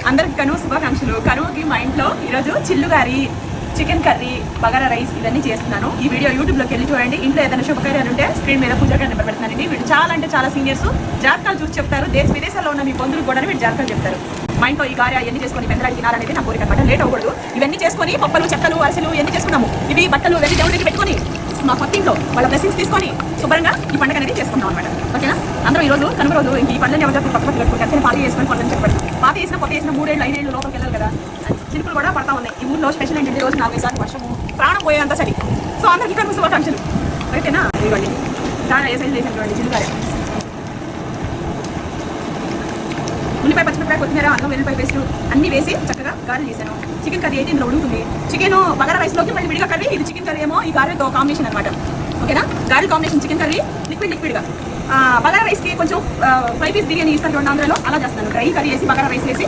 అందరికి కనుమ శుభాకాంక్షలు. కనుమకి మా ఇంట్లో ఈరోజు చిల్లుగారి, చికెన్ కర్రీ, బగారా రైస్ ఇవన్నీ చేస్తున్నాను. ఈ వీడియో యూట్యూబ్లోకి వెళ్ళి చూడండి. ఇంట్లో ఏదైనా శుభకార్యాలు ఉంటే స్క్రీన్ మీద పూజగా నెంబర్ పెడతానండి. వీళ్ళు చాలా అంటే చాలా సీనియర్స్, జాతకాలు చూసి చెప్తారు. దేశ విదేశాల్లో ఉన్న మీ బంధువులు కూడా వీళ్ళు జాతకాలు చెప్తారు. మా ఇంట్లో ఈ గారె ఎన్ని చేసుకొని పెందరాడి తినాలనేది నా కోరిక అనమాట. లేట్ అవ్వకూడదు. ఇవన్నీ చేసుకొని పప్పలు, చెక్కలు, అరిసెలు ఎన్ని చేసుకున్నాము. ఇవి బట్టలు వెళ్ళి దేవుడికి పెట్టుకొని మా కొత్తింట్లో వాళ్ళ బ్లెస్సింగ్స్ తీసుకొని శుభ్రంగా ఈ పండుగ అనేది చేసుకుంటాం అనమాట. ఓకేనా? అందరూ ఈ రోజు కనుమ రోజు ఈ పండుగని ఎవరు పక్క పక్కన కలిసి పాతి చేసుకొని కొంచెం చెప్పండి. పాతి వేసిన కొత్త వేసిన 3 ఏళ్ళు 5 ఏళ్ళు లోపలికి వెళ్ళాలి కదా. చిరుకులు కూడా పడతా ఉన్నాయి. ఈ ఊళ్ళో స్పెషల్ ఏంటంటే రోజు 4 సార్లు వర్షము, ప్రాణం పోయేంత చలి. సో అందరికీ కనుమ శుభాకాంక్షలు. ఓకేనా? ఇవ్వండి చాలా ఏ సైజు చేసినటువంటి చిల్లుగారే. ఉల్లిపాయ, పచ్చిమిరపాయ, కొత్తిమీర, అల్లం, వెల్లిపాయ పేస్ట్ అన్ని వేసి చక్కగా గారెలు చేశాను. చికెన్ కర్రీ అయితే ఇందులో ఉడుకుతుంది. చికెన్ బగారా రైస్లోకి మళ్ళీ విడిగా కర్రీ. ఇది చికెన్ కర్రీ ఏమో ఈ గారెతో కాంబినేషన్ అనమాట. ఓకేనా? గారె కాంబినేషన్ చికెన్ కర్రీ, లిక్విడ్గా. బగారా రైస్కి కొంచెం 5 పీస్ బిర్యానీ ఇస్తారు చూడండి ఆంధ్రాలో, అలా చేస్తున్నాను. డ్రై కర్రీ వేసి బగారా రైస్ వేసి